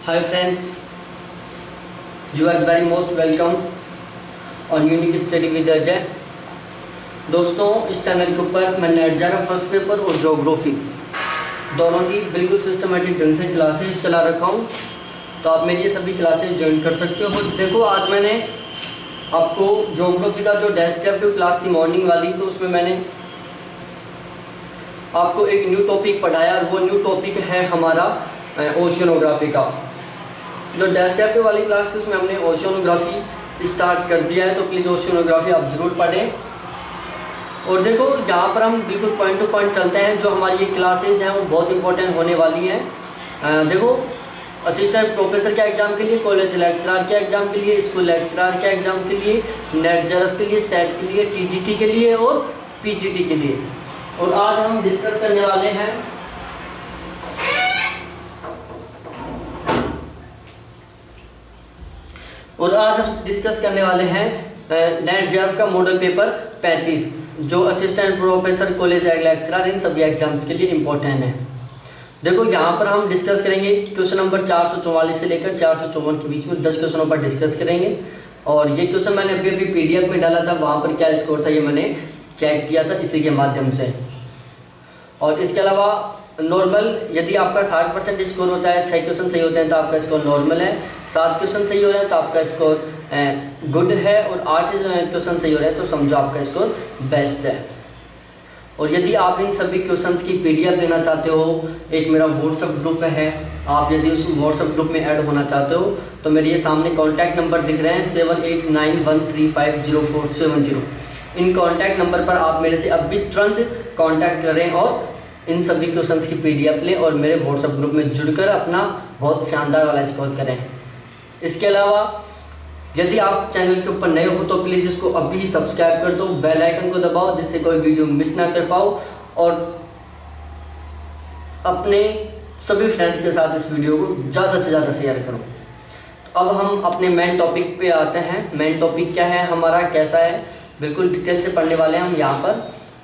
Hi friends, you are very most welcome on Unique Study with Ajay। दोस्तों, इस channel के ऊपर मैं नेट जा फर्स्ट पेपर और ज्योग्राफी दोनों की बिल्कुल सिस्टमेटिक ढंग से क्लासेस चला रखा हूँ, तो आप मेरी ये सभी क्लासेस ज्वाइन कर सकते हो। देखो, आज मैंने आपको ज्योग्राफी का जो डेस्क्रिप्टिव क्लास थी मॉर्निंग वाली, तो उसमें मैंने आपको एक न्यू टॉपिक पढ़ाया और वो न्यू टॉपिक है हमारा ओशियनोग्राफी का। जो डेस्क्रिप्टिव वाली क्लास थी उसमें हमने ओशियनोग्राफी स्टार्ट कर दिया है, तो प्लीज़ ओशियनोग्राफी आप ज़रूर पढ़ें। और देखो, यहाँ पर हम बिल्कुल पॉइंट टू पॉइंट चलते हैं। जो हमारी ये क्लासेज हैं वो बहुत इंपॉर्टेंट होने वाली हैं। देखो, असिस्टेंट प्रोफेसर के एग्ज़ाम के लिए, कॉलेज लेक्चरर के एग्ज़ाम के लिए, स्कूल लेक्चरर के एग्ज़ाम के लिए, नेट जेआरएफ के लिए, सेट के लिए, टीजीटी के लिए और पीजीटी के लिए। और आज हम डिस्कस करने वाले हैं नेट जेआरएफ का मॉडल पेपर 35, जो असिस्टेंट प्रोफेसर, कॉलेज लेक्चरर, इन सभी एग्जाम्स के लिए इम्पोर्टेंट है। देखो, यहाँ पर हम डिस्कस करेंगे क्वेश्चन नंबर 444 से लेकर 454 के बीच में 10 क्वेश्चनों पर डिस्कस करेंगे। और ये क्वेश्चन मैंने अभी पीडीएफ में डाला था, वहाँ पर क्या स्कोर था ये मैंने चेक किया था इसी के माध्यम से। और इसके अलावा नॉर्मल, यदि आपका 60% स्कोर होता है, 6 क्वेश्चन सही होते हैं तो आपका स्कोर नॉर्मल है, 7 क्वेश्चन सही हो रहे हैं तो आपका स्कोर गुड है, और 8 क्वेश्चन सही हो रहे हैं तो समझो आपका स्कोर बेस्ट है। और यदि आप इन सभी क्वेश्चंस की पीडीएफ लेना चाहते हो, एक मेरा व्हाट्सएप ग्रुप है, आप यदि उस व्हाट्सएप ग्रुप में ऐड होना चाहते हो तो मेरे ये सामने कॉन्टैक्ट नंबर दिख रहे हैं 7891350470। इन कॉन्टैक्ट नंबर पर आप मेरे से अभी तुरंत कॉन्टैक्ट करें और इन सभी क्वेश्चंस की पीडीएफ लें और मेरे व्हाट्सएप ग्रुप में जुड़कर अपना बहुत शानदार वाला स्कोर करें। इसके अलावा यदि आप चैनल के ऊपर नए हो तो प्लीज़ इसको अभी ही सब्सक्राइब कर दो, बेल आइकन को दबाओ जिससे कोई वीडियो मिस ना कर पाओ, और अपने सभी फ्रेंड्स के साथ इस वीडियो को ज़्यादा से ज़्यादा शेयर करो। तो अब हम अपने मेन टॉपिक पे आते हैं। मेन टॉपिक क्या है हमारा, कैसा है, बिल्कुल डिटेल से पढ़ने वाले हैं हम यहाँ पर।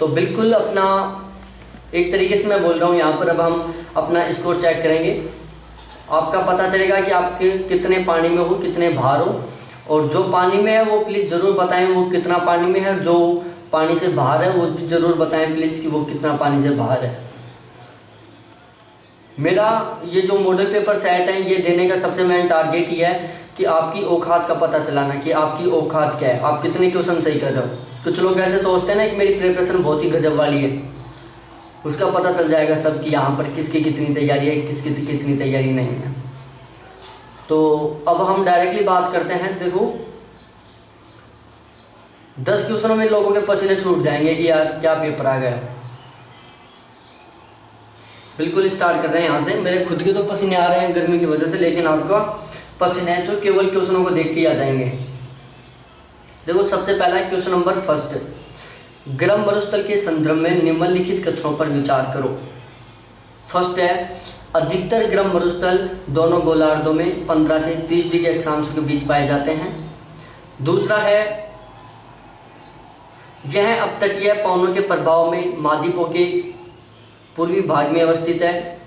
तो बिल्कुल अपना एक तरीके से मैं बोल रहा हूँ यहाँ पर, अब हम अपना स्कोर चेक करेंगे। आपका पता चलेगा कि आपके कितने पानी में हो, कितने बाहर हो, और जो पानी में है वो प्लीज़ ज़रूर बताएं वो कितना पानी में है, जो पानी से बाहर है वो भी ज़रूर बताएं प्लीज़ कि वो कितना पानी से बाहर है। मेरा ये जो मॉडल पेपर सेट है ये देने का सबसे मेन टारगेट ये है कि आपकी औकात का पता चलाना, कि आपकी औकात क्या है, आप कितने क्वेश्चन सही कर रहे हो। कुछ लोग ऐसे सोचते हैं ना कि मेरी प्रिपरेशन बहुत ही गजब वाली है, उसका पता चल जाएगा सब कि यहाँ पर किसकी कितनी तैयारी है, किसकी कितनी तैयारी नहीं है। तो अब हम डायरेक्टली बात करते हैं। देखो, 10 क्वेश्चनों में लोगों के पसीने छूट जाएंगे कि यार क्या पेपर आ गया। बिल्कुल स्टार्ट कर रहे हैं यहाँ से। मेरे खुद के तो पसीने आ रहे हैं गर्मी की वजह से, लेकिन आपका पसीने जो केवल क्वेश्चनों को देख के आ जाएंगे। देखो, सबसे पहला है क्वेश्चन नंबर फर्स्ट, गर्म मरुस्थल के संदर्भ में निम्नलिखित कथनों पर विचार करो। फर्स्ट है, अधिकतर गर्म मरुस्थल दोनों गोलार्धों में 15 से 30 डिग्री अक्षांशों के बीच पाए जाते हैं। दूसरा है, यह अपतटीय पवनों के प्रभाव में महाद्वीपों के पूर्वी भाग में अवस्थित है।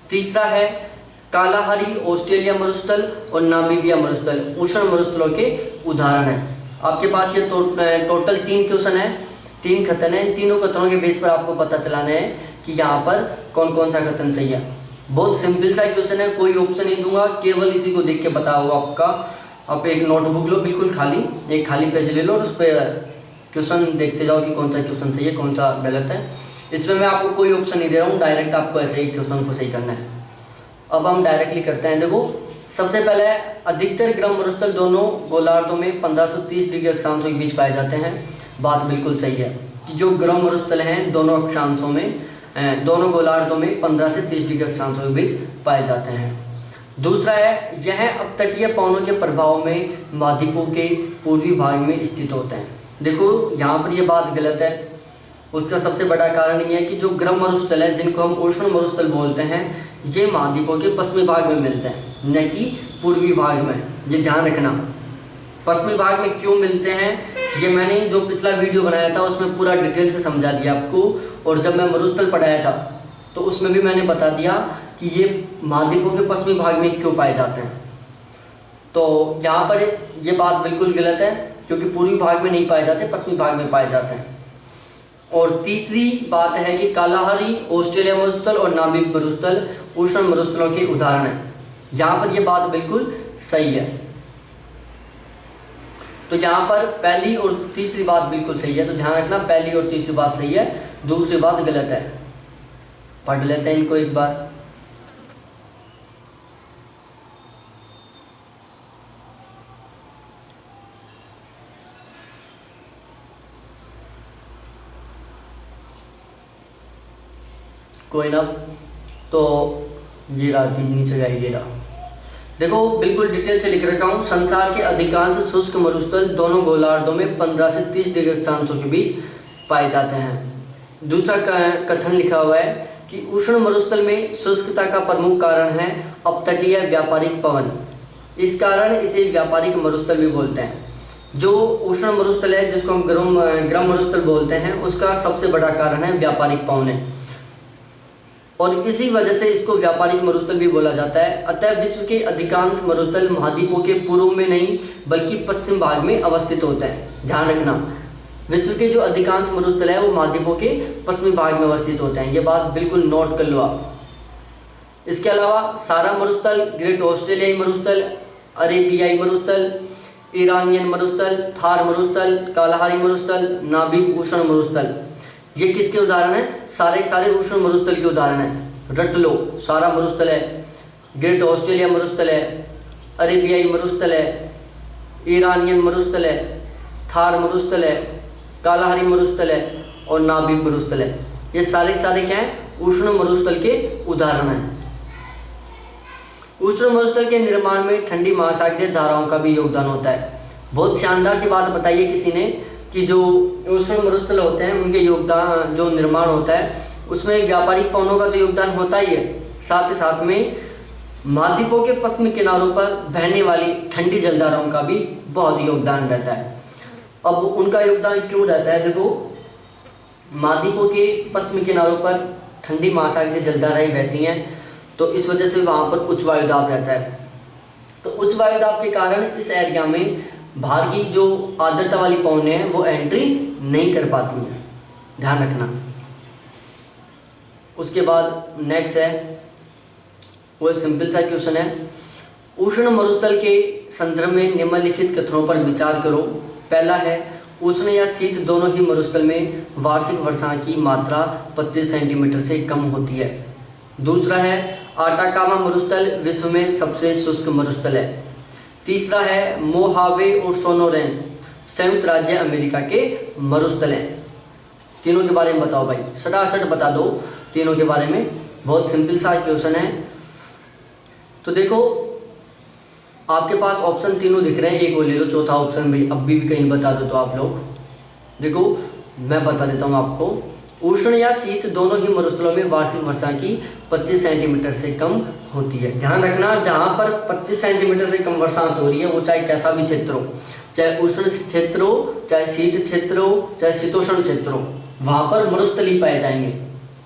तीसरा है, कालाहारी, ऑस्ट्रेलिया मरुस्थल और नामीबिया मरुस्थल उष्ण मरुस्थलों के उदाहरण हैं। आपके पास ये टोटल 3 क्वेश्चन है, 3 कथन है। इन तीनों कथनों के बेस पर आपको पता चलाना है कि यहाँ पर कौन कौन सा कथन सही है। बहुत सिंपल सा क्वेश्चन है, कोई ऑप्शन नहीं दूंगा, केवल इसी को देख के बताओ आपका। आप एक नोटबुक लो, बिल्कुल खाली, एक खाली पेज ले लो और उस पर क्वेश्चन देखते जाओ कि कौन सा क्वेश्चन सही है, कौन सा गलत है। इसमें मैं आपको कोई ऑप्शन नहीं दे रहा हूँ, डायरेक्ट आपको ऐसे ही क्वेश्चन को सही करना है। अब हम डायरेक्टली करते हैं। देखो, सबसे पहले है, अधिकतर गर्म मरुस्थल दोनों गोलार्धों में 15 से 30 डिग्री अक्षांशों के बीच पाए जाते हैं। बात बिल्कुल सही है कि जो गर्म मरुस्थल हैं दोनों अक्षांशों में, दोनों गोलार्धों में 15 से 30 डिग्री अक्षांशों के बीच पाए जाते हैं। दूसरा है, यह अपतटीय पवनों के प्रभाव में महाद्वीपों के पूर्वी भाग में स्थित होते हैं। देखो, यहाँ पर यह बात गलत है। उसका सबसे बड़ा कारण ये है कि जो गर्म मरुस्थल है, जिनको हम उष्ण मरुस्थल बोलते हैं, ये महाद्वीपों के पश्चिमी भाग में मिलते हैं, न कि पूर्वी भाग में। ये ध्यान रखना। पश्चिमी भाग में क्यों मिलते हैं ये मैंने जो पिछला वीडियो बनाया था उसमें पूरा डिटेल से समझा दिया आपको। और जब मैं मरुस्थल पढ़ाया था तो उसमें भी मैंने बता दिया कि ये महाद्वीपों के पश्चिमी भाग में क्यों पाए जाते हैं। तो यहाँ पर ये बात बिल्कुल गलत है, क्योंकि पूर्वी भाग में नहीं पाए जाते, पश्चिमी भाग में पाए जाते हैं। और तीसरी बात है कि कालाहारी, ऑस्ट्रेलिया मरुस्थल और नामीबिया मरुस्थल उष्ण मरुस्थलों के उदाहरण हैं। यहाँ पर यह बात बिल्कुल सही है। तो यहाँ पर पहली और तीसरी बात बिल्कुल सही है, तो ध्यान रखना, पहली और तीसरी बात सही है, दूसरी बात गलत है। पढ़ लेते हैं इनको एक बार। कोई ना, तो ये रहा, नीचे जाइए, ये रहा। देखो बिल्कुल डिटेल से लिख रखा हूँ। संसार के अधिकांश शुष्क मरुस्थल दोनों गोलार्धों में 15 से 30 डिग्री अक्षांशों के बीच पाए जाते हैं। दूसरा कथन लिखा हुआ है कि उष्ण मरुस्थल में शुष्कता का प्रमुख कारण है अपतटीय व्यापारिक पवन। इस कारण इसे व्यापारिक मरुस्थल भी बोलते हैं। जो उष्ण मरुस्थल है, जिसको हम गर्म मरुस्थल बोलते हैं, उसका सबसे बड़ा कारण है व्यापारिक पवन, और इसी वजह से इसको व्यापारिक मरुस्थल भी बोला जाता है। अतः विश्व के अधिकांश मरुस्थल महाद्वीपों के पूर्व में नहीं बल्कि पश्चिम भाग में अवस्थित होते हैं। ध्यान रखना, विश्व के जो अधिकांश मरुस्थल है वो महाद्वीपों के पश्चिमी भाग में अवस्थित होते हैं। ये बात बिल्कुल नोट कर लो आप। इसके अलावा सारा मरुस्थल, ग्रेट ऑस्ट्रेलियाई मरुस्थल, अरेबियाई मरुस्थल, ईरानियन मरुस्थल, थार मरुस्थल, कालाहारी मरुस्थल, नामीब उष्ण मरुस्थल, ये किसके उदाहरण हैं? सारे उष्ण मरुस्थल के उदाहरण हैं। रट लो, सारा मरुस्थल है, ग्रेट ऑस्ट्रेलिया मरुस्थल है, अरेबियाई मरुस्थल है, ईरानियन मरुस्थल है, थार मरुस्थल है, कालाहारी मरुस्थल है और नामीब मरुस्थल है। ये सारे क्या हैं? उष्ण मरुस्थल के उदाहरण हैं। उष्ण मरुस्थल के निर्माण में ठंडी महासागरीय धाराओं का भी योगदान होता है। बहुत शानदार सी बात बताई है किसी ने कि जो उष्ण मरुस्थल होते हैं उनके योगदान, जो निर्माण होता है उसमें व्यापारिक पवनों का तो योगदान होता ही है, साथ ही साथ में महाद्वीपों के पश्चिमी किनारों पर बहने वाली ठंडी जलधाराओं का भी बहुत योगदान रहता है। अब उनका योगदान क्यों रहता है? देखो, महाद्वीपों के पश्चिमी किनारों पर ठंडी महासागरीय जलधाराएं बहती हैं, तो इस वजह से वहाँ पर उच्च वायुदाब रहता है। तो उच्च वायुदाब के कारण इस एरिया में बाहर की जो आर्द्रता वाली पवनें हैं वो एंट्री नहीं कर पाती हैं, ध्यान रखना। उसके बाद नेक्स्ट है, वो सिंपल सा क्वेश्चन है। उष्ण मरुस्थल के संदर्भ में निम्नलिखित कथनों पर विचार करो। पहला है, उष्ण या शीत दोनों ही मरुस्थल में वार्षिक वर्षा की मात्रा 25 सेंटीमीटर से कम होती है। दूसरा है, आटाकामा मरुस्थल विश्व में सबसे शुष्क मरुस्थल है। तीसरा है, मोहावे और सोनोरेन संयुक्त राज्य अमेरिका के मरुस्थल हैं। तीनों के बारे में बताओ भाई, सटासट बता दो तीनों के बारे में। बहुत सिंपल सा क्वेश्चन है। तो देखो, आपके पास ऑप्शन तीनों दिख रहे हैं, एक वो ले लो, चौथा ऑप्शन भी अभी भी कहीं बता दो तो आप लोग। देखो मैं बता देता हूँ आपको। उष्ण या शीत दोनों ही मरुस्थलों में वार्षिक वर्षा की 25 सेंटीमीटर से कम होती है। ध्यान रखना, जहाँ पर 25 सेंटीमीटर से कम वर्षांत हो रही है वो चाहे कैसा भी क्षेत्र हो, चाहे उष्ण क्षेत्र हो, चाहे शीत क्षेत्र हो, चाहे शीतोष्ण क्षेत्र हो, वहाँ पर मरुस्थल ही पाए जाएंगे।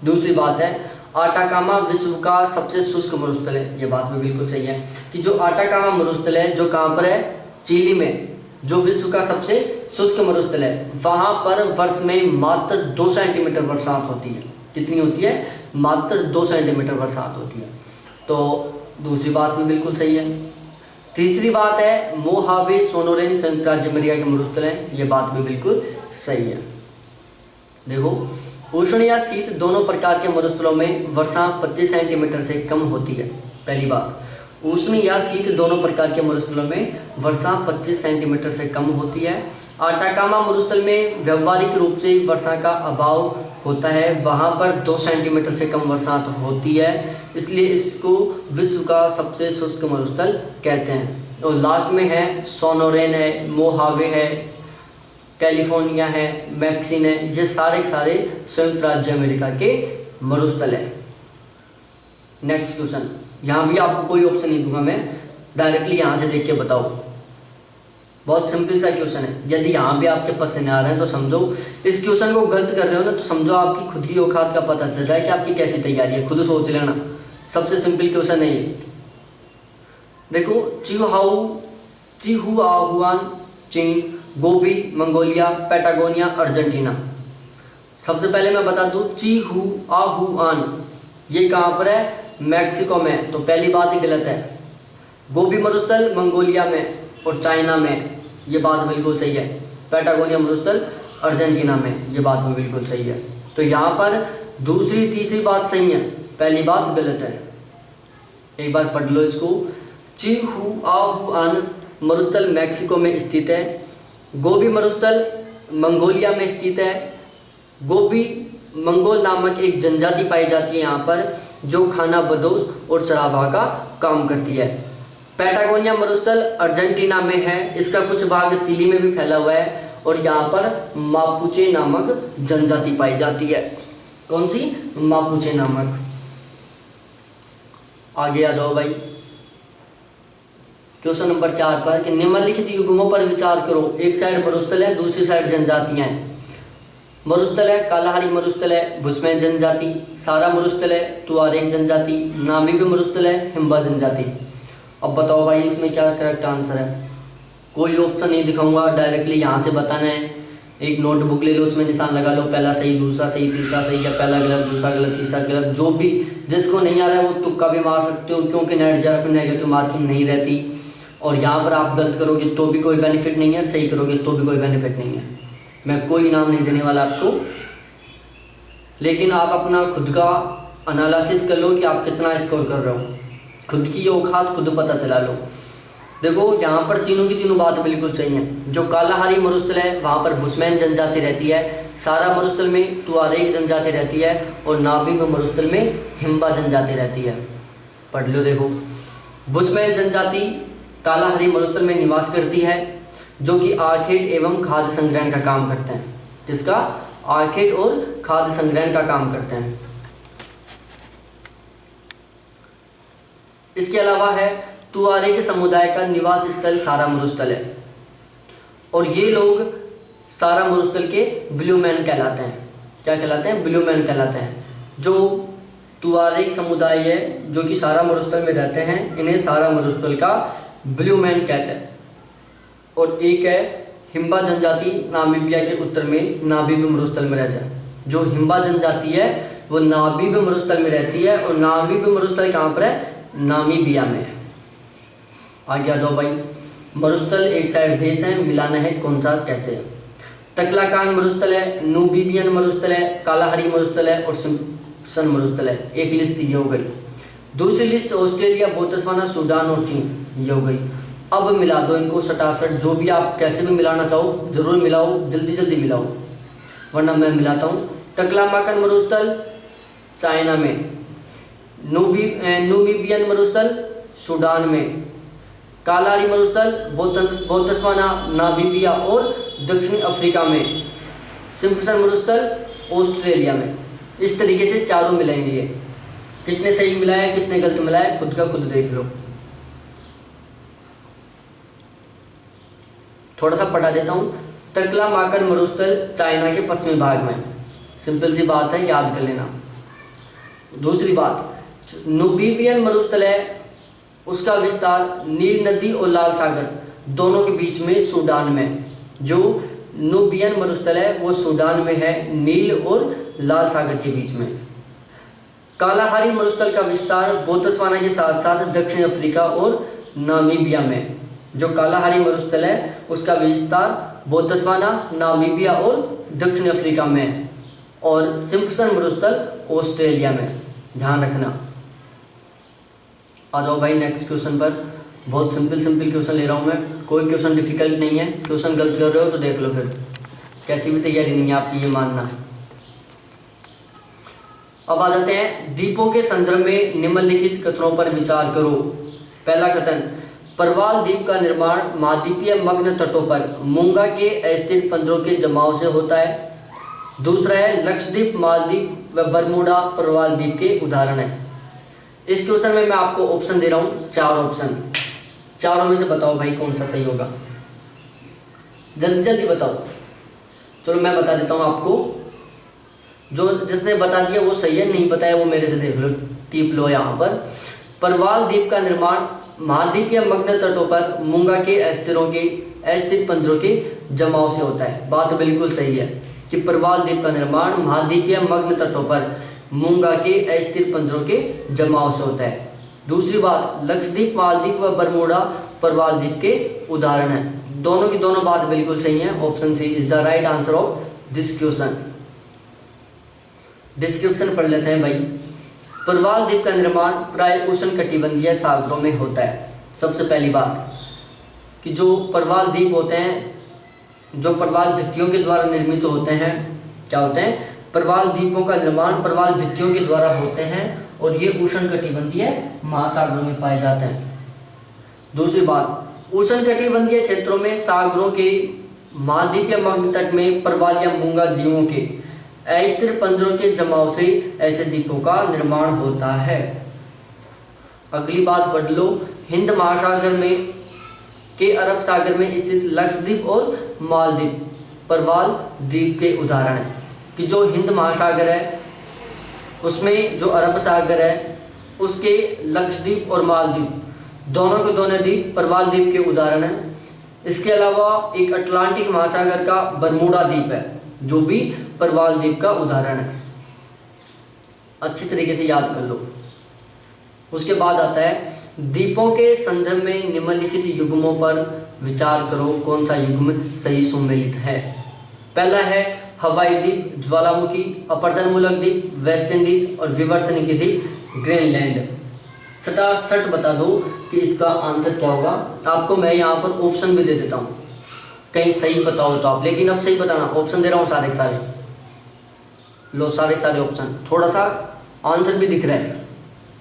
दूसरी बात है, आटाकामा विश्व का सबसे शुष्क मरुस्थल है। ये बात भी बिल्कुल सही है कि जो आटाकामा मरुस्थल है, जो कहाँ पर है? चिली में, जो विश्व का सबसे शुष्क मरुस्थल है, वहाँ पर वर्ष में मात्र 2 सेंटीमीटर बरसात होती है। कितनी होती है? मात्र 2 सेंटीमीटर बरसात होती है। तो दूसरी बात भी बिल्कुल सही है। तीसरी बात है, मोहावे सोनोरेन संयुक्त राज्य अमेरिका के मरुस्थल हैं। ये बात भी बिल्कुल सही है। देखो, उष्ण या शीत दोनों प्रकार के मरुस्थलों में वर्षा 25 सेंटीमीटर से कम होती है। पहली बात, उष्ण या शीत दोनों प्रकार के मरुस्थलों में वर्षा 25 सेंटीमीटर से कम होती है। आटाकामा मरुस्थल में व्यावहारिक रूप से वर्षा का अभाव होता है, वहाँ पर 2 सेंटीमीटर से कम वर्षा होती है, इसलिए इसको विश्व का सबसे शुष्क मरुस्थल कहते हैं। और लास्ट में है, सोनोरेन है, मोहावे है, कैलिफोर्निया है, मैक्सिन है, ये सारे संयुक्त राज्य अमेरिका के मरुस्थल है। नेक्स्ट क्वेश्चन, यहाँ भी आपको कोई ऑप्शन नहीं दूंगा मैं, डायरेक्टली यहाँ से देख के बताओ। बहुत सिंपल सा क्वेश्चन है। यदि यहाँ भी आपके पास से आ रहे हैं तो समझो इस क्वेश्चन को गलत कर रहे हो ना, तो समझो आपकी खुद की औकात का पता चल रहा है कि आपकी कैसी तैयारी है। खुद सोच लेना, सबसे सिंपल क्वेश्चन है ये। देखो, चिहुआहुआन चीन, गोबी मंगोलिया, पैटागोनिया अर्जेंटीना। सबसे पहले मैं बता दूं, चिहुआहुआन ये कहाँ पर है? मैक्सिको में, तो पहली बात ही गलत है। गोबी मरुस्थल मंगोलिया में और चाइना में, ये बात बिल्कुल सही है। पैटागोनिया मरुस्थल अर्जेंटीना में, ये बात भी बिल्कुल सही है। तो यहाँ पर दूसरी तीसरी बात सही है, पहली बात गलत है। एक बार पढ़ लो इसको। चिहुआहुआन मरुस्थल मैक्सिको में स्थित है। गोबी मरुस्थल मंगोलिया में स्थित है। गोबी मंगोल नामक एक जनजाति पाई जाती है यहाँ पर, जो खाना बदोश और चरागाह का काम करती है। पैटागोनिया मरुस्थल अर्जेंटीना में है। इसका कुछ भाग चिली में भी फैला हुआ है और यहाँ पर मापुचे नामक जनजाति पाई जाती है। कौन सी? मापुचे नामक। आगे आ जाओ भाई क्वेश्चन नंबर 4 पर कि निम्नलिखित युग्मों पर विचार करो। एक साइड मरुस्थल है, दूसरी साइड जनजातियां हैं। मरुस्थल है, कालाहारी मरुस्थल है, बुशमैन जनजाति। सारा मरुस्थल है, तुआरेग जनजाति। नामीबी मरुस्थल है, हिम्बा जनजाति। अब बताओ भाई इसमें क्या करेक्ट आंसर है? कोई ऑप्शन नहीं दिखाऊंगा, डायरेक्टली यहाँ से बताना है। एक नोटबुक ले लो, उसमें निशान लगा लो, पहला सही, दूसरा सही, तीसरा सही, या पहला गलत, दूसरा गलत, तीसरा गलत। जो भी जिसको नहीं आ रहा है वो तुक्का भी मार सकते हो, क्योंकि नेट जरा पर नेगेटिव मार्किंग नहीं रहती। और यहाँ पर आप गलत करोगे तो भी कोई बेनिफिट नहीं है, सही करोगे तो भी कोई बेनिफिट नहीं है। मैं कोई इनाम नहीं देने वाला आपको, लेकिन आप अपना खुद का एनालिसिस कर लो कि आप कितना स्कोर कर रहे हो। खुद की औकात खुद पता चला लो। देखो, यहाँ पर तीनों की तीनों बात बिल्कुल सही है। जो कालाहारी मरुस्थल है वहाँ पर बुशमैन जनजाति रहती है। सारा मरुस्थल में तुआरेग जनजाति रहती है और नामीबी मरुस्थल में हिम्बा जनजाति रहती है। पढ़ लो। देखो, बुशमैन जनजाति कालाहारी मरुस्थल में निवास करती है, जो कि आर्किड एवं खाद्य संग्रहण का काम करते हैं। किसका? आर्किड और खाद्य संग्रहण का काम करते हैं। इसके अलावा है तुआरेग समुदाय का निवास स्थल सारा मरुस्थल है और ये लोग सारा मरुस्थल के ब्लूमैन कहलाते हैं। क्या कहलाते हैं? ब्लूमैन कहलाते हैं। जो तुआरेग समुदाय है जो कि सारा मरुस्थल में रहते हैं, इन्हें सारा मरुस्थल का ब्लूमैन कहते हैं। और एक है हिम्बा जनजाति, नामीबिया के उत्तर में नामीबी मरुस्थल में रहता है। जो हिम्बा जनजाति है वो नामीबी मरुस्थल में रहती है और नामीबी मरुस्थल कहाँ पर है? नामीबिया में। आगे आ जाओ भाई। मरुस्थल एक साइड देश है, मिलाना है कौन सा कैसे। तकलाकान मरुस्थल है, नूबीबियन मरुस्थल है, कालाहारी मरुस्थल है और सिम्पसन मरुस्थल है। एक लिस्ट ये हो गई। दूसरी लिस्ट ऑस्ट्रेलिया, बोत्सवाना, सूडान और चीन, ये हो गई। अब मिला दो इनको सटासट। जो भी आप कैसे भी मिलाना चाहो जरूर मिलाओ, जल्दी जल्दी मिलाओ, वरना मैं मिलाता हूँ। तकलामाकन मरुस्थल चाइना में, नूबीबियन मरुस्थल सूडान में, कालाहारी मरुस्थल बोत्सवाना, नामीबिया और दक्षिण अफ्रीका में, सिम्पसन मरुस्थल ऑस्ट्रेलिया में। इस तरीके से चारों मिलेंगे। ये किसने सही मिलाया किसने गलत मिलाया खुद का खुद देख लो। थोड़ा सा पढ़ा देता हूँ। तकलामाकन मरुस्थल चाइना के पश्चिमी भाग में। सिंपल सी बात है, याद कर लेना। दूसरी बात, नूबीबियन मरुस्थल है उसका विस्तार नील नदी और लाल सागर दोनों के बीच में सूडान में। जो नूबियन मरुस्थल है वो सूडान में है, नील और लाल सागर के बीच में। कालाहारी मरुस्थल का विस्तार बोत्सवाना के साथ साथ दक्षिण अफ्रीका और नामीबिया में। जो कालाहारी मरुस्थल है उसका विस्तार बोत्सवाना, नामीबिया और दक्षिण अफ्रीका में है। और सिम्पसन मरुस्थल ऑस्ट्रेलिया में। ध्यान रखना। आ जाओ भाई नेक्स्ट क्वेश्चन पर। बहुत सिंपल क्वेश्चन ले रहा हूँ मैं, कोई क्वेश्चन डिफिकल्ट नहीं है। क्वेश्चन गलत कर रहे हो तो देख लो, फिर कैसी भी तैयारी नहीं है आपकी, ये मानना। अब आ जाते हैं द्वीपों के संदर्भ में निम्नलिखित कथनों पर विचार करो। पहला कथन, परवाल द्वीप का निर्माण महाद्वीपीय मग्न तटों पर मूंगा के अस्थिर पंजरों के जमाव से होता है। दूसरा है लक्षद्वीप, मालदीव व बरमूडा परवाल द्वीप के उदाहरण है। इस क्वेश्चन में मैं आपको ऑप्शन दे रहा हूँ, 4 ऑप्शन। चारों में से बताओ भाई कौन सा सही होगा, जल्दी जल्दी बताओ। चलो मैं बता देता हूँ आपको। जो जिसने बता दिया वो सही है, नहीं बताया वो मेरे से देख लो, टिप लो यहाँ पर। परवाल द्वीप का निर्माण महाद्वीप या मग्न तटों पर मूंगा के अस्थिर पंजरों के जमाव से होता है। बात बिल्कुल सही है कि परवाल द्वीप का निर्माण महाद्वीप या मग्न तटों पर मूंगा के अस्थिर पंजरों के जमाव से होता है। दूसरी बात, लक्षद्वीप, मालदीव व बरमूडा परवाल द्वीप के उदाहरण हैं। दोनों की दोनों बात बिल्कुल सही है। Option C is the right answer of this question. Description पढ़ लेते हैं भाई। परवाल द्वीप का निर्माण प्राय उष्णकटिबंधीय सागरों में होता है। सबसे पहली बात कि जो परवाल द्वीप होते हैं, जो परवाल भित्तियों के द्वारा निर्मित होते हैं, क्या होते हैं? परवाल द्वीपों का निर्माण परवाल भित्तियों के द्वारा होते हैं और ये उष्णकटिबंधीय महासागरों में पाए जाते हैं। दूसरी बात, उष्णकटिबंधीय क्षेत्रों में सागरों के महाद्वीप या मग्न तट में परवाल या मूंगा जीवों के अस्थिर पंजरों के जमाव से ऐसे द्वीपों का निर्माण होता है। अगली बात पढ़ लो, हिंद महासागर में के अरब सागर में स्थित लक्षद्वीप और मालदीव परवाल द्वीप के उदाहरण हैं। कि जो हिंद महासागर है उसमें जो अरब सागर है उसके लक्षद्वीप और मालदीव दोनों के दोनों द्वीप परवाल द्वीप के उदाहरण हैं। इसके अलावा एक अटलांटिक महासागर का बरमूडा द्वीप है जो भी परवाल द्वीप का उदाहरण है। अच्छी तरीके से याद कर लो। उसके बाद आता है द्वीपों के संदर्भ में निम्नलिखित युग्मों पर विचार करो, कौन सा युग्म सही सुमेलित है। पहला है हवाई द्वीप, ज्वालामुखी, अपर्दनमूलक द्वीप, वेस्ट इंडीज और विवर्तनिकी द्वीप ग्रीनलैंड। सटासट बता दो कि इसका आंसर क्या होगा। आपको मैं यहाँ पर ऑप्शन भी दे देता हूँ, कहीं सही बताओ तो आप, लेकिन अब सही बताना। ऑप्शन दे रहा हूँ सारे के सारे, लो सारे के सारे ऑप्शन। थोड़ा सा आंसर भी दिख रहा है,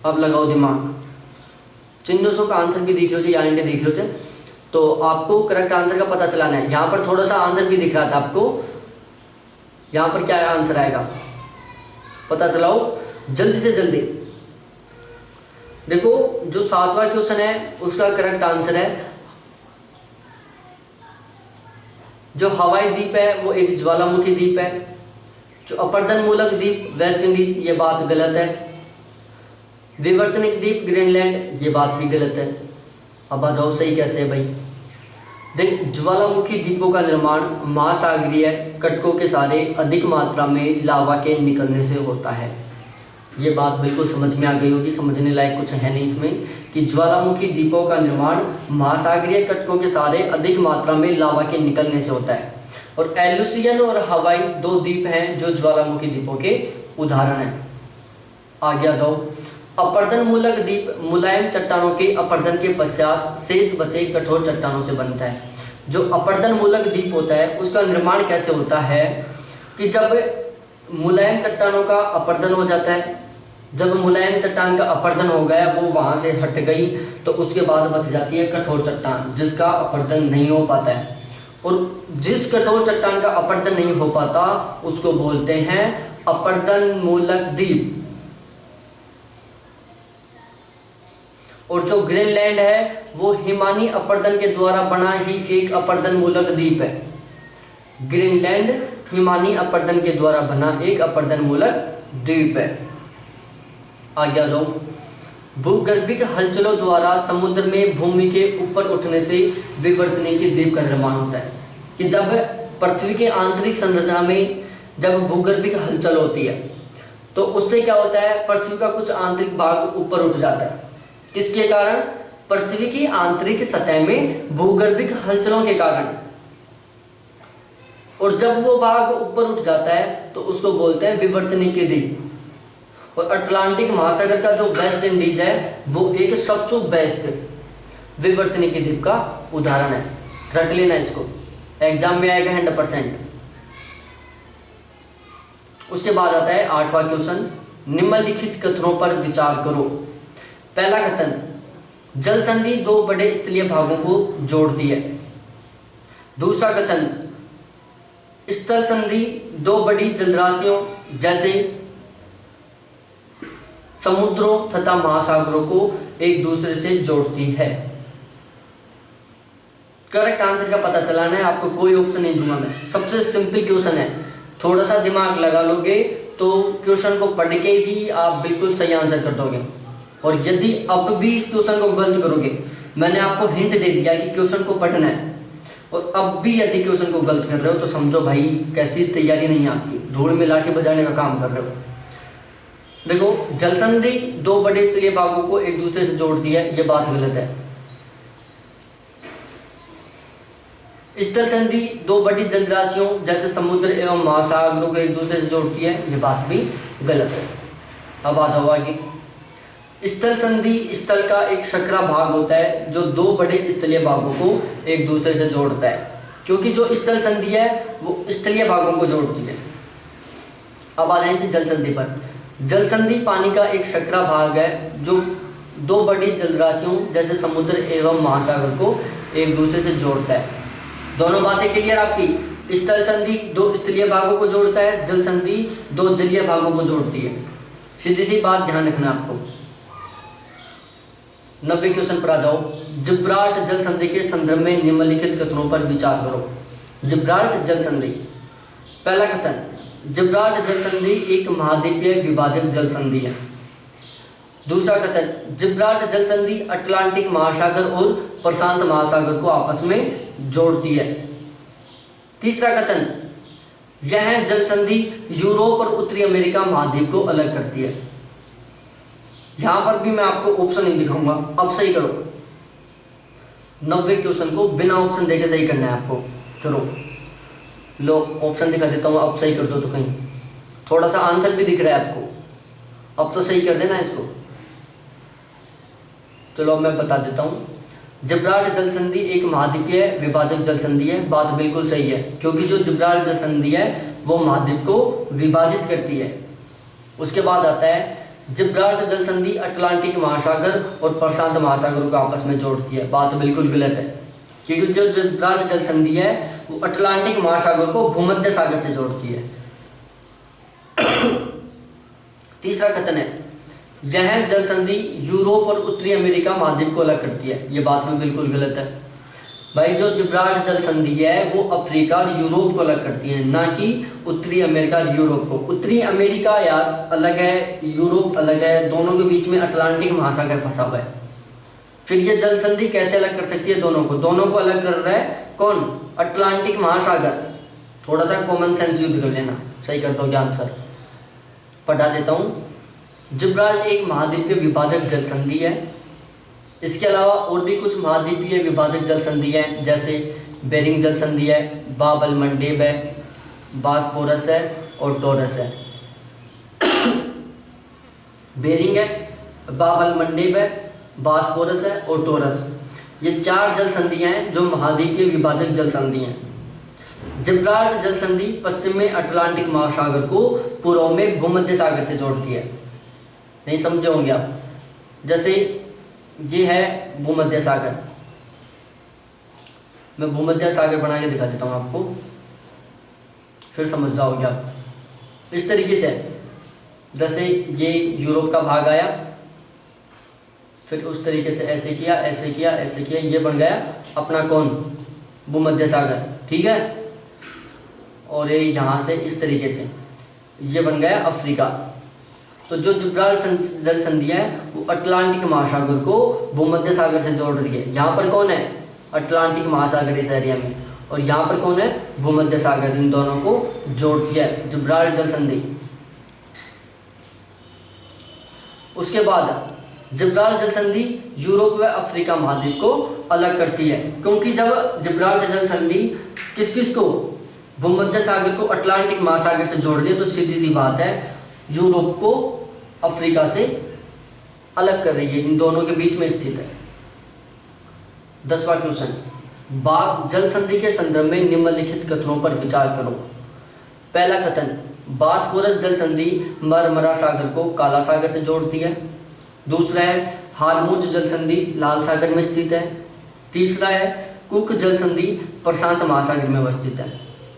अब लगाओ दिमाग। चिन्हों का आंसर भी दिख रहे हो या इंडे दिख रहे हो, तो आपको करेक्ट आंसर का पता चलाना है। यहाँ पर थोड़ा सा आंसर भी दिख रहा था आपको, यहाँ पर क्या आंसर आएगा पता चलाओ जल्दी से जल्दी। देखो जो 7वां क्वेश्चन है उसका करेक्ट आंसर है जो हवाई द्वीप है वो एक ज्वालामुखी द्वीप है। जो अपर्दनमूलक द्वीप वेस्ट इंडीज, ये बात गलत है। विवर्तनिक द्वीप ग्रीनलैंड, ये बात भी गलत है। अब आ जाओ सही कैसे है भाई। देख, ज्वालामुखी द्वीपों का निर्माण महासागरीय कटकों के सारे अधिक मात्रा में लावा के निकलने से होता है। ये बात बिल्कुल समझ में आ गई होगी, समझने लायक कुछ है नहीं इसमें, कि ज्वालामुखी द्वीपों का निर्माण महासागरीय कटकों के सारे अधिक मात्रा में लावा के निकलने से होता है। और एलुसियन और हवाई दो द्वीप हैं जो ज्वालामुखी द्वीपों के उदाहरण हैं। आगे आ जाओ। अपर्दन मूलक द्वीप मुलायम चट्टानों के अपर्दन के पश्चात शेष बचे कठोर चट्टानों से बनता है। जो अपर्दन मूलक द्वीप होता है उसका निर्माण कैसे होता है कि जब मुलायम चट्टानों का अपर्दन हो जाता है, जब मुलायम चट्टान का अपर्दन हो गया, वो वहां से हट गई, तो उसके बाद बच जाती है कठोर चट्टान जिसका अपर्दन नहीं हो पाता है। और जिस कठोर चट्टान का अपर्दन नहीं हो पाता उसको बोलते हैं अपर्दन मूलक द्वीप। और जो ग्रीनलैंड है वो हिमानी अपर्दन के द्वारा बना ही एक अपर्दन मूलक द्वीप है। ग्रीनलैंड हिमानी अपर्दन के द्वारा बना एक अपर्दन मूलक द्वीप है। आगे आ जाओ। भूगर्भिक हलचलों द्वारा समुद्र में भूमि के ऊपर उठने से विवर्तनिकी द्वीप का निर्माण होता है। कि जब पृथ्वी के आंतरिक संरचना में जब भूगर्भिक हलचल होती है तो उससे क्या होता है, पृथ्वी का कुछ आंतरिक भाग ऊपर उठ जाता है। किसके कारण? पृथ्वी की आंतरिक सतह में भूगर्भिक हलचलों के कारण। और जब वो भाग ऊपर उठ जाता है तो उसको बोलते हैं विवर्तनिकी द्वीप। और अटलांटिक महासागर का जो वेस्ट इंडीज है वो एक सबसे बेस्ट विवर्तनिकी द्वीप का उदाहरण है। रट लेना इसको, एग्जाम में आएगा 100%। उसके बाद आता है 8वां क्वेश्चन। निम्नलिखित कथनों पर विचार करो। पहला कथन, जल संधि दो बड़े स्थलीय भागों को जोड़ती है। दूसरा कथन, स्थल संधि दो बड़ी जलराशियों जैसे समुद्रों तथा महासागरों को एक दूसरे से जोड़ती है। करेक्ट आंसर का पता चलाना है आपको, कोई ऑप्शन नहीं दूंगा मैं। सबसे सिंपल क्वेश्चन है, थोड़ा सा दिमाग लगा लोगे तो क्वेश्चन को पढ़ के ही आप बिल्कुल सही आंसर कर दोगे। और यदि अब भी इस क्वेश्चन को गलत करोगे, मैंने आपको हिंट दे दिया कि क्वेश्चन को पढ़ना है, और अब भी यदि क्वेश्चन को गलत कर रहे हो तो समझो भाई कैसी तैयारी नहीं है आपकी, धूल मिला के बजाने का काम कर रहे हो। देखो, जल संधि दो बड़े स्थलीय भागों को एक दूसरे से जोड़ती है, ये बात गलत है। स्थल संधि दो बड़ी जल राशियों जैसे समुद्र एवं महासागरों को एक दूसरे से जोड़ती है, ये बात भी गलत है। अब आ जाओ आगे। स्थल संधि स्थल का एक सकरा भाग होता है जो दो बड़े स्थलीय भागों को एक दूसरे से जोड़ता है, क्योंकि जो स्थल संधि है वो स्थलीय भागों को जोड़ती है। अब आ जाएंगे जल संधि पर। जल संधि पानी का एक सकरा भाग है जो दो बड़ी जल राशियों जैसे समुद्र एवं महासागर को एक दूसरे से जोड़ता है। दोनों बातें क्लियर आपकी? स्थल संधि दो स्थलीय भागों को जोड़ता है, जल संधि दो जलीय भागों को जोड़ती है। सीधी सी बात ध्यान रखना आपको। 90 क्वेश्चन पर आ जाओ। जिब्राल्टर जल संधि के संदर्भ में निम्नलिखित कथनों पर विचार करो। जिब्राल्टर जल संधि। पहला कथन, जिब्राल्टर जल संधि एक महाद्वीपीय विभाजक जल संधि है। दूसरा कथन, जिब्राल्टर जल संधि अटलांटिक महासागर और प्रशांत महासागर को आपस में जोड़ती है। तीसरा कथन, यह जल संधि यूरोप और उत्तरी अमेरिका महाद्वीप को अलग करती है। यहां पर भी मैं आपको ऑप्शन नहीं दिखाऊंगा, अब सही करो। 90 क्वेश्चन को बिना ऑप्शन देके सही करना है आपको। करो, लो ऑप्शन दिखा देता हूँ, अब सही कर दो। तो कहीं थोड़ा सा आंसर भी दिख रहा है आपको, अब तो सही कर देना इसको। चलो अब मैं बता देता हूँ। जिब्राल्टर जल संधि एक महाद्वीपीय विभाजक जल संधि है, बात बिल्कुल सही है, क्योंकि जो जिब्राल्टर जल संधि है वो महाद्वीप को विभाजित करती है। उसके बाद आता है जिब्राल्टर जल संधि अटलांटिक महासागर और प्रशांत महासागर को आपस में जोड़ती है, बात बिल्कुल गलत है, क्योंकि जो जिब्राल्टर जल संधि है वो अटलांटिक महासागर को भूमध्य सागर से जोड़ती है। तीसरा कथन है, यह जल संधि यूरोप और उत्तरी अमेरिका महाद्वीप को अलग करती है, ये बात में बिल्कुल गलत है भाई। जो जिब्राल्टर जल संधि है वो अफ्रीका और यूरोप को अलग करती है, ना कि उत्तरी अमेरिका और यूरोप को। उत्तरी अमेरिका यार अलग है, यूरोप अलग है, दोनों के बीच में अटलांटिक महासागर फंसा हुआ है। फिर ये जल संधि कैसे अलग कर सकती है दोनों को? दोनों को अलग कर रहा है कौन? अटलांटिक महासागर। थोड़ा सा कॉमन सेंस यूज कर लेना, सही कर दोगे आंसर। पढ़ा देता हूँ। जिब्राल्टर एक महाद्वीपीय विभाजक जल संधि है। इसके अलावा और भी कुछ महाद्वीपीय विभाजक जल संधि है, जैसे बेरिंग जल संधि है, बाब अल मंडेब है, बॉस्फोरस है और टॉरस है। बेरिंग है, बाब अल मंडेब है, बॉस्फोरस है और टॉरस, ये चार जल संधियां हैं जो महाद्वीपीय विभाजक जल संधि हैं। जिब्राल्टर जल संधि पश्चिम में अटलांटिक महासागर को पूर्व में भूमध्य सागर से जोड़ती है। नहीं समझे होंगे आप? जैसे ये है भूमध्य सागर, मैं भूमध्य सागर बना के दिखा देता हूँ आपको, फिर समझ जाओगे आप। इस तरीके से जैसे ये यूरोप का भाग आया, फिर उस तरीके से ऐसे किया, ऐसे किया, ऐसे किया, ये बन गया अपना कौन? भूमध्य सागर, ठीक है। और ये यहाँ से इस तरीके से ये बन गया अफ्रीका। तो जो जिब्राल्टर जल संधि है वो अटलांटिक महासागर को भूमध्य सागर से जोड़ रही है। यहाँ पर कौन है? अटलांटिक महासागर इस एरिया में, और यहाँ पर कौन है? भूमध्य सागर। इन दोनों को जोड़ती है जिब्राल्टर जल संधि। उसके बाद जिब्राल्टर जल संधि यूरोप व अफ्रीका महाद्वीप को अलग करती है, क्योंकि जब जिब्राल्टर जल संधि किस किस को? भूमध्य सागर को अटलांटिक महासागर से जोड़ दिया, तो सीधी सी बात है यूरोप को अफ्रीका से अलग कर रही है, इन दोनों के बीच में स्थित है। 10वां क्वेश्चन, बास जल संधि के संदर्भ में निम्नलिखित कथनों पर विचार करो। पहला कथन, बॉस्फोरस जल संधि मरमरा सागर को काला सागर से जोड़ती है। दूसरा है हारमुज जल संधि लाल सागर में स्थित है। तीसरा है कुक जल संधि प्रशांत महासागर में अवस्थित है।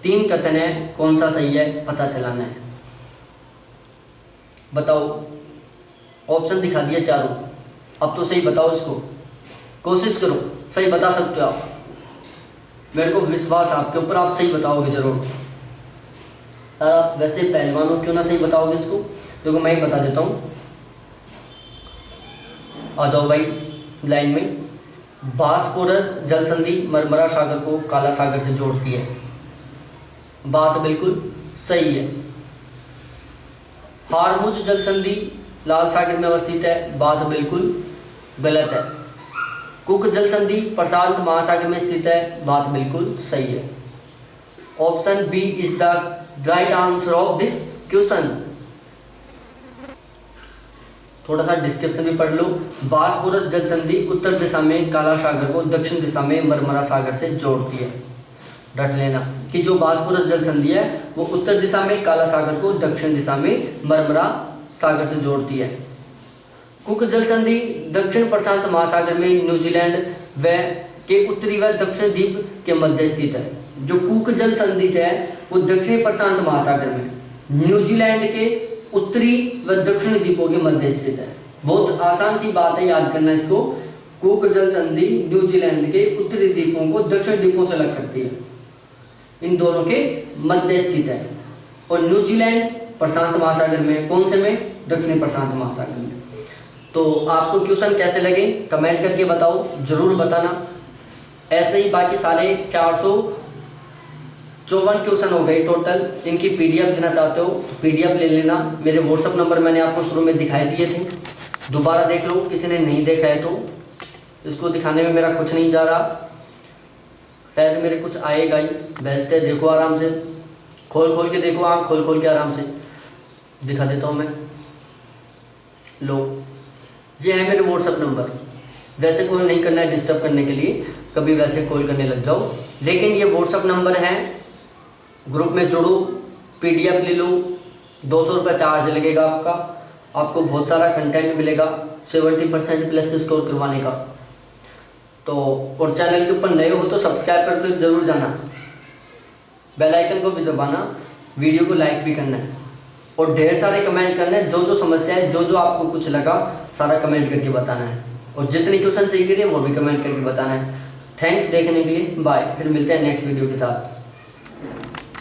3 कथन है, कौन सा सही है पता चलाना है। बताओ, ऑप्शन दिखा दिया चारों, अब तो सही बताओ इसको, कोशिश करो, सही बता सकते हो आप, मेरे को विश्वास है आपके ऊपर, आप सही बताओगे जरूर। यार आप वैसे पहलवान हो, क्यों ना सही बताओगे इसको? देखो मैं ही बता देता हूँ, आ जाओ भाई लाइन में। बास्कोरस जल संधि मरमरा सागर को काला सागर से जोड़ती है, बात बिल्कुल सही है। हारमुज जल संधि लाल सागर में अवस्थित है, बात बिल्कुल गलत है। कुक जल संधि प्रशांत महासागर में स्थित है, बात बिल्कुल सही है। Option B is the right answer of this question. थोड़ा सा डिस्क्रिप्शन भी पढ़ लो। बास्कोरस जल संधि उत्तर दिशा में काला सागर को दक्षिण दिशा में मरमरा सागर से जोड़ती है। रट लेना कि जो बास्कोरस जल संधि है वो उत्तर दिशा में काला सागर को दक्षिण दिशा में मरमरा सागर से जोड़ती है। कुक जल संधि दक्षिण प्रशांत महासागर में न्यूजीलैंड व के उत्तरी व दक्षिण द्वीप के मध्य स्थित है। जो कुक जल संधि है वो दक्षिणी प्रशांत महासागर में न्यूजीलैंड के उत्तरी व दक्षिणी द्वीपों के मध्य स्थित है। बहुत आसान सी बात है, याद करना इसको। कुक जल संधि न्यूजीलैंड के उत्तरी द्वीपों को दक्षिण द्वीपों से अलग करती है, इन दोनों के मध्य स्थित है। और न्यूजीलैंड प्रशांत महासागर में, कौन से में? दक्षिणी प्रशांत महासागर में। तो आपको क्वेश्चन कैसे लगे कमेंट करके बताओ, जरूर बताना। ऐसे ही बाकी सारे 454 क्वेश्चन हो गए टोटल। इनकी पीडीएफ लेना चाहते हो तो पीडीएफ ले लेना। मेरे व्हाट्सअप नंबर मैंने आपको शुरू में दिखाई दिए थे, दोबारा देख लो किसी ने नहीं देखा है तो। इसको दिखाने में मेरा कुछ नहीं जा रहा, शायद मेरे कुछ आएगा ही। बेस्ट है, देखो आराम से, खोल खोल के देखो, आँख खोल खोल के आराम से दिखा देता हूँ मैं। लो, ये है मेरे व्हाट्सअप नंबर। वैसे कॉल नहीं करना है डिस्टर्ब करने के लिए, कभी वैसे कॉल करने लग जाओ, लेकिन ये व्हाट्सअप नंबर है। ग्रुप में जुड़ो, पीडीएफ ले लो, 200 रुपये चार्ज लगेगा आपका। आपको बहुत सारा कंटेंट मिलेगा, 70% प्लस स्कोर करवाने का। तो और चैनल के ऊपर नए हो तो सब्सक्राइब करके जरूर जाना, बेल आइकन को भी दबाना, वीडियो को लाइक भी करना है और ढेर सारे कमेंट करने हैं। जो जो समस्या है, जो जो आपको कुछ लगा, सारा कमेंट करके बताना है। और जितनी क्वेश्चन सही करिए वो भी कमेंट करके बताना है। थैंक्स देखने के लिए, बाय। फिर मिलते हैं नेक्स्ट वीडियो के साथ।